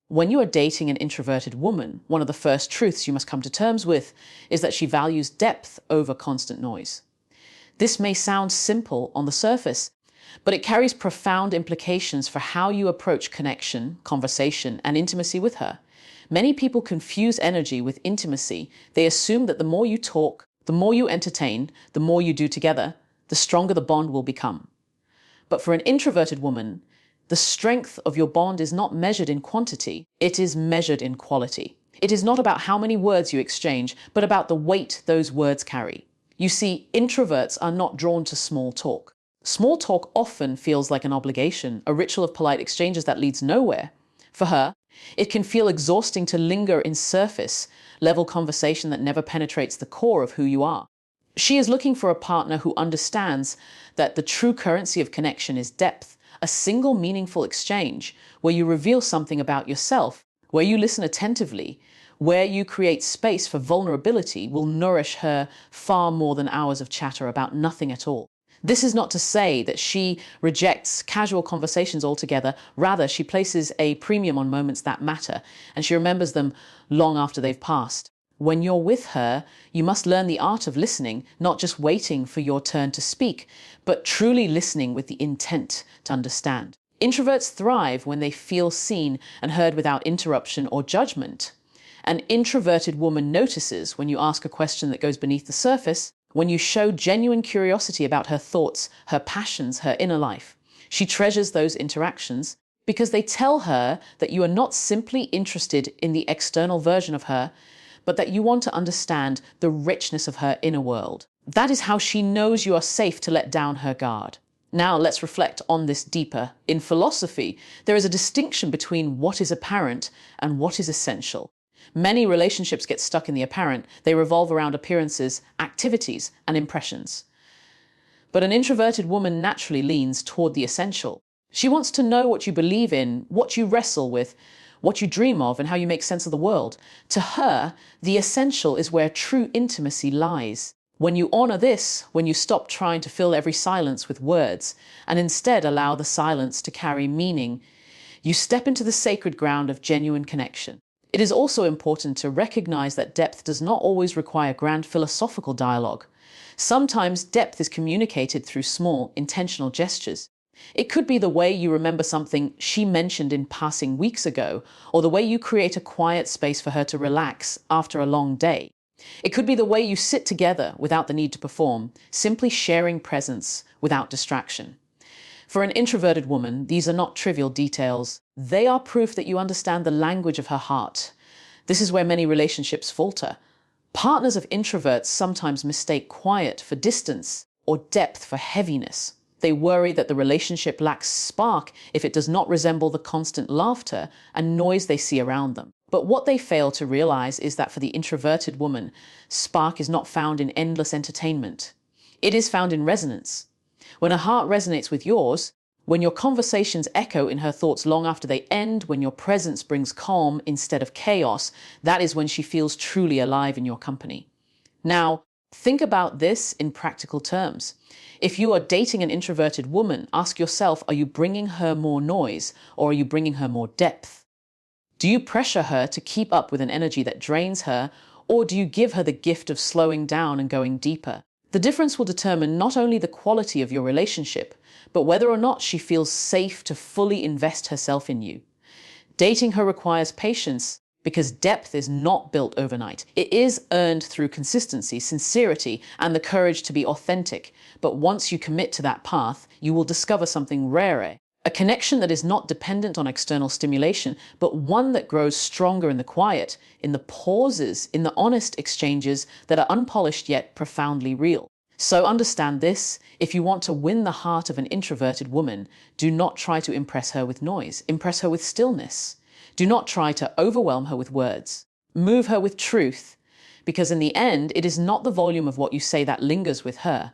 When you are dating an introverted woman, one of the first truths you must come to terms with is that she values depth over constant noise. This may sound simple on the surface, but it carries profound implications for how you approach connection, conversation, and intimacy with her. Many people confuse energy with intimacy. They assume that the more you talk, the more you entertain, the more you do together, the stronger the bond will become. But for an introverted woman, the strength of your bond is not measured in quantity, it is measured in quality. It is not about how many words you exchange, but about the weight those words carry. You see, introverts are not drawn to small talk. Small talk often feels like an obligation, a ritual of polite exchanges that leads nowhere. For her, it can feel exhausting to linger in surface-level conversation that never penetrates the core of who you are. She is looking for a partner who understands that the true currency of connection is depth, a single meaningful exchange where you reveal something about yourself, where you listen attentively, where you create space for vulnerability will nourish her far more than hours of chatter about nothing at all. This is not to say that she rejects casual conversations altogether. Rather, she places a premium on moments that matter, and she remembers them long after they've passed. When you're with her, you must learn the art of listening, not just waiting for your turn to speak, but truly listening with the intent to understand. Introverts thrive when they feel seen and heard without interruption or judgment. An introverted woman notices when you ask a question that goes beneath the surface, when you show genuine curiosity about her thoughts, her passions, her inner life. She treasures those interactions because they tell her that you are not simply interested in the external version of her, but that you want to understand the richness of her inner world. That is how she knows you are safe to let down her guard. Now let's reflect on this deeper. In philosophy, there is a distinction between what is apparent and what is essential. Many relationships get stuck in the apparent. They revolve around appearances, activities, and impressions. But an introverted woman naturally leans toward the essential. She wants to know what you believe in, what you wrestle with, what you dream of, and how you make sense of the world. To her, the essential is where true intimacy lies. When you honor this, when you stop trying to fill every silence with words, and instead allow the silence to carry meaning, you step into the sacred ground of genuine connection. It is also important to recognize that depth does not always require grand philosophical dialogue. Sometimes depth is communicated through small, intentional gestures. It could be the way you remember something she mentioned in passing weeks ago, or the way you create a quiet space for her to relax after a long day. It could be the way you sit together without the need to perform, simply sharing presence without distraction. For an introverted woman, these are not trivial details. They are proof that you understand the language of her heart. This is where many relationships falter. Partners of introverts sometimes mistake quiet for distance or depth for heaviness. They worry that the relationship lacks spark if it does not resemble the constant laughter and noise they see around them. But what they fail to realize is that for the introverted woman, spark is not found in endless entertainment. It is found in resonance. When her heart resonates with yours, when your conversations echo in her thoughts long after they end, when your presence brings calm instead of chaos, that is when she feels truly alive in your company. Now, think about this in practical terms. If you are dating an introverted woman, ask yourself, are you bringing her more noise or are you bringing her more depth? Do you pressure her to keep up with an energy that drains her, or do you give her the gift of slowing down and going deeper? The difference will determine not only the quality of your relationship, but whether or not she feels safe to fully invest herself in you. Dating her requires patience because depth is not built overnight. It is earned through consistency, sincerity, and the courage to be authentic. But once you commit to that path, you will discover something rarer. A connection that is not dependent on external stimulation, but one that grows stronger in the quiet, in the pauses, in the honest exchanges that are unpolished yet profoundly real. So understand this, if you want to win the heart of an introverted woman, do not try to impress her with noise. Impress her with stillness. Do not try to overwhelm her with words. Move her with truth, because in the end, it is not the volume of what you say that lingers with her.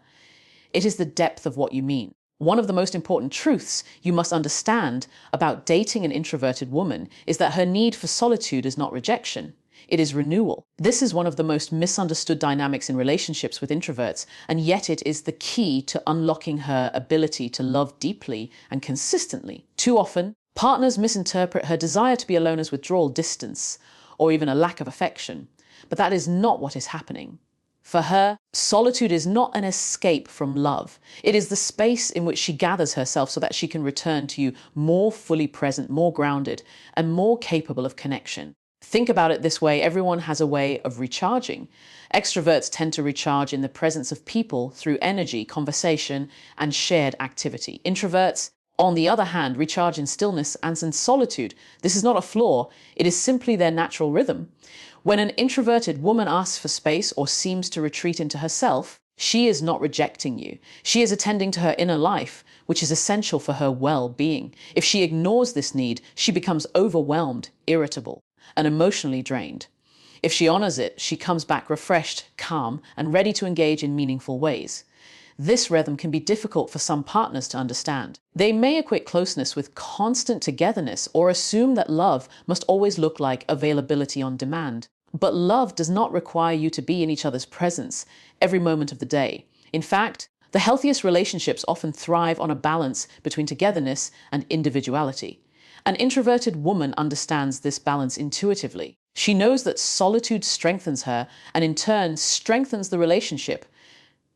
It is the depth of what you mean. One of the most important truths you must understand about dating an introverted woman is that her need for solitude is not rejection. It is renewal. This is one of the most misunderstood dynamics in relationships with introverts, and yet it is the key to unlocking her ability to love deeply and consistently. Too often, Partners misinterpret her desire to be alone as withdrawal, distance, or even a lack of affection, but that is not what is happening. For her, solitude is not an escape from love. It is the space in which she gathers herself so that she can return to you more fully present, more grounded, and more capable of connection. Think about it this way: everyone has a way of recharging. Extroverts tend to recharge in the presence of people through energy, conversation, and shared activity. Introverts, on the other hand, recharge in stillness and in solitude. This is not a flaw, it is simply their natural rhythm. When an introverted woman asks for space or seems to retreat into herself, she is not rejecting you. She is attending to her inner life, which is essential for her well-being. If she ignores this need, she becomes overwhelmed, irritable, and emotionally drained. If she honors it, she comes back refreshed, calm, and ready to engage in meaningful ways. This rhythm can be difficult for some partners to understand. They may equate closeness with constant togetherness or assume that love must always look like availability on demand. But love does not require you to be in each other's presence every moment of the day. In fact, the healthiest relationships often thrive on a balance between togetherness and individuality. An introverted woman understands this balance intuitively. She knows that solitude strengthens her and in turn strengthens the relationship.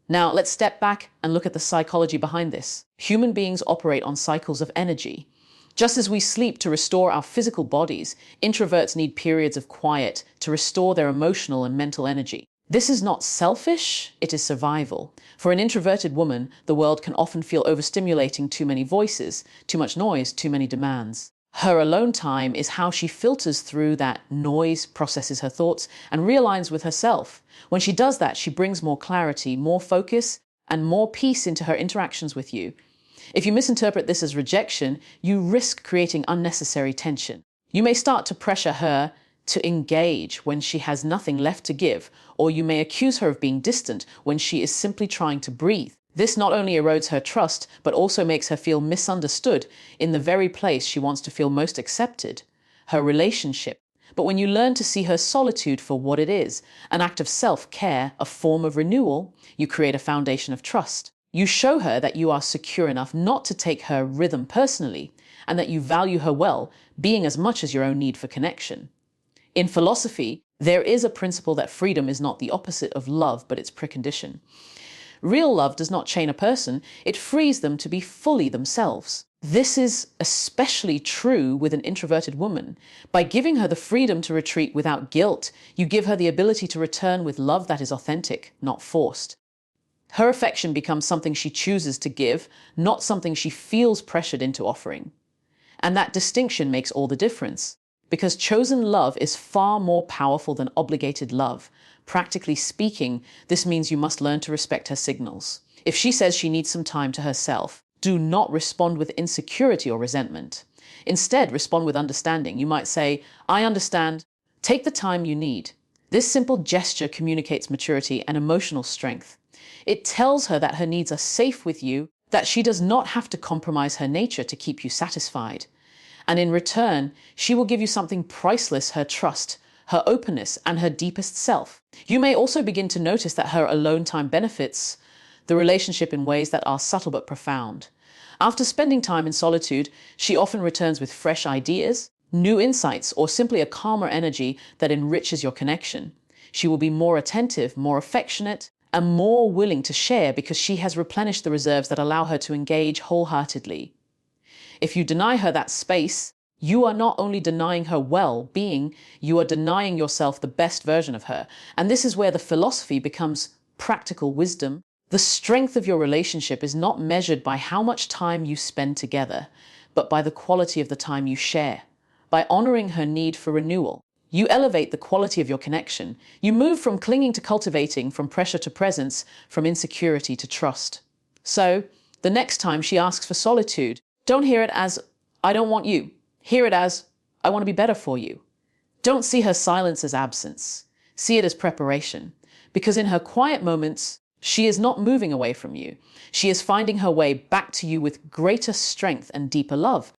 Now, let's step back and look at the psychology behind this. Human beings operate on cycles of energy. Just as we sleep to restore our physical bodies, introverts need periods of quiet to restore their emotional and mental energy. This is not selfish, it is survival. For an introverted woman, the world can often feel overstimulating: too many voices, too much noise, too many demands. Her alone time is how she filters through that noise, processes her thoughts, and realigns with herself. When she does that, she brings more clarity, more focus, and more peace into her interactions with you. If you misinterpret this as rejection, you risk creating unnecessary tension. You may start to pressure her to engage when she has nothing left to give, or you may accuse her of being distant when she is simply trying to breathe. This not only erodes her trust, but also makes her feel misunderstood in the very place she wants to feel most accepted, her relationship. But when you learn to see her solitude for what it is, an act of self-care, a form of renewal, you create a foundation of trust. You show her that you are secure enough not to take her rhythm personally, and that you value her well-being as much as your own need for connection. In philosophy, there is a principle that freedom is not the opposite of love, but its precondition. Real love does not chain a person, it frees them to be fully themselves. This is especially true with an introverted woman. By giving her the freedom to retreat without guilt, you give her the ability to return with love that is authentic, not forced. Her affection becomes something she chooses to give, not something she feels pressured into offering. And that distinction makes all the difference, because chosen love is far more powerful than obligated love. Practically speaking, this means you must learn to respect her signals. If she says she needs some time to herself, do not respond with insecurity or resentment. Instead, respond with understanding. You might say, "I understand. Take the time you need." This simple gesture communicates maturity and emotional strength. It tells her that her needs are safe with you, that she does not have to compromise her nature to keep you satisfied. And in return, she will give you something priceless: her trust, her openness, and her deepest self. You may also begin to notice that her alone time benefits the relationship in ways that are subtle but profound. After spending time in solitude, she often returns with fresh ideas, new insights, or simply a calmer energy that enriches your connection. She will be more attentive, more affectionate, and more willing to share because she has replenished the reserves that allow her to engage wholeheartedly. If you deny her that space, you are not only denying her well-being, you are denying yourself the best version of her. And this is where the philosophy becomes practical wisdom. The strength of your relationship is not measured by how much time you spend together, but by the quality of the time you share. By honoring her need for renewal, you elevate the quality of your connection. You move from clinging to cultivating, from pressure to presence, from insecurity to trust. So, the next time she asks for solitude, don't hear it as, "I don't want you." Hear it as, "I want to be better for you." Don't see her silence as absence. See it as preparation. Because in her quiet moments, she is not moving away from you. She is finding her way back to you with greater strength and deeper love.